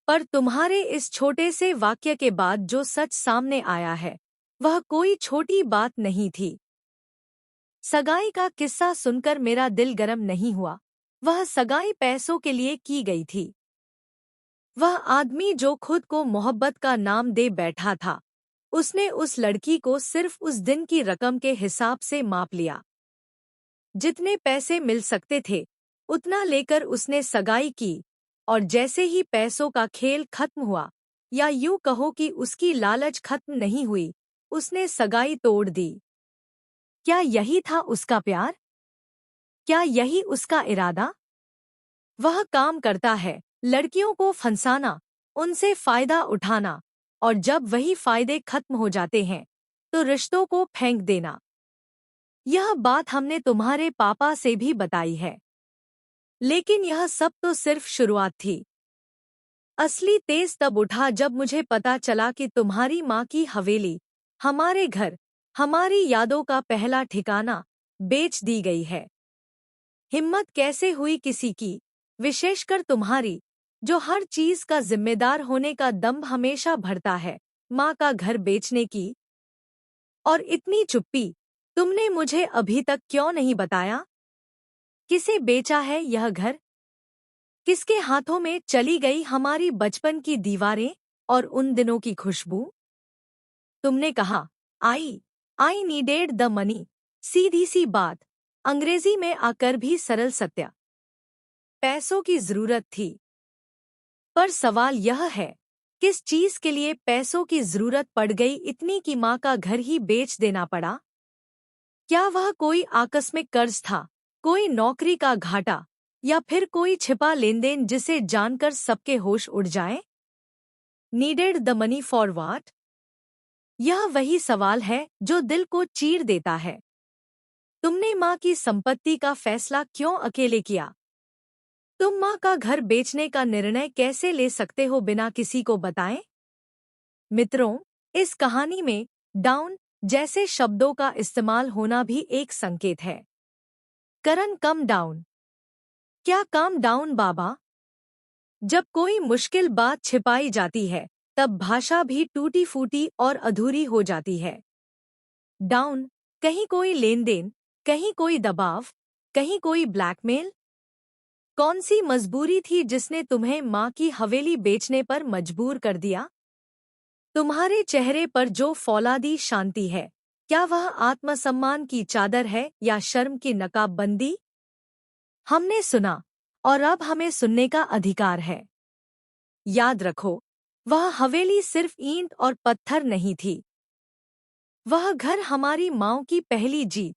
पर तुम्हारे इस छोटे से वाक्य के बाद जो सच सामने आया है वह कोई छोटी बात नहीं थी। सगाई का किस्सा सुनकर मेरा दिल गर्म नहीं हुआ। वह सगाई पैसों के लिए की गई थी। वह आदमी जो खुद को मोहब्बत का नाम दे बैठा था, उसने उस लड़की को सिर्फ उस दिन की रकम के हिसाब से माप लिया। जितने पैसे मिल सकते थे उतना लेकर उसने सगाई की, और जैसे ही पैसों का खेल खत्म हुआ, या यूं कहो कि उसकी लालच खत्म नहीं हुई, उसने सगाई तोड़ दी। क्या यही था उसका प्यार? क्या यही उसका इरादा? वह काम करता है लड़कियों को फंसाना, उनसे फायदा उठाना, और जब वही फायदे खत्म हो जाते हैं तो रिश्तों को फेंक देना। यह बात हमने तुम्हारे पापा से भी बताई है। लेकिन यह सब तो सिर्फ शुरुआत थी। असली तेज तब उठा जब मुझे पता चला कि तुम्हारी माँ की हवेली, हमारे घर, हमारी यादों का पहला ठिकाना बेच दी गई है। हिम्मत कैसे हुई किसी की, विशेषकर तुम्हारी, जो हर चीज का जिम्मेदार होने का दम्भ हमेशा भरता है, माँ का घर बेचने की? और इतनी चुप्पी, तुमने मुझे अभी तक क्यों नहीं बताया? किसे बेचा है यह घर? किसके हाथों में चली गई हमारी बचपन की दीवारें और उन दिनों की खुशबू? तुमने कहा, आई नीडेड द मनी। सीधी सी बात, अंग्रेजी में आकर भी सरल सत्य। पैसों की जरूरत थी। पर सवाल यह है, किस चीज के लिए पैसों की जरूरत पड़ गई इतनी कि माँ का घर ही बेच देना पड़ा? क्या वह कोई आकस्मिक कर्ज था, कोई नौकरी का घाटा, या फिर कोई छिपा लेनदेन जिसे जानकर सबके होश उड़ जाएं? Needed the money for what? यह वही सवाल है जो दिल को चीर देता है। तुमने माँ की संपत्ति का फैसला क्यों अकेले किया? तुम माँ का घर बेचने का निर्णय कैसे ले सकते हो बिना किसी को बताएं? मित्रों, इस कहानी में डाउन जैसे शब्दों का इस्तेमाल होना भी एक संकेत है। करण कम डाउन। क्या काम डाउन बाबा? जब कोई मुश्किल बात छिपाई जाती है तब भाषा भी टूटी फूटी और अधूरी हो जाती है। डाउन, कहीं कोई लेनदेन, कहीं कोई दबाव, कहीं कोई ब्लैकमेल। कौन सी मजबूरी थी जिसने तुम्हें माँ की हवेली बेचने पर मजबूर कर दिया? तुम्हारे चेहरे पर जो फौलादी शांति है, क्या वह आत्मसम्मान की चादर है या शर्म की नकाबबंदी? हमने सुना, और अब हमें सुनने का अधिकार है। याद रखो, वह हवेली सिर्फ ईंट और पत्थर नहीं थी। वह घर हमारी माँओं की पहली जीत,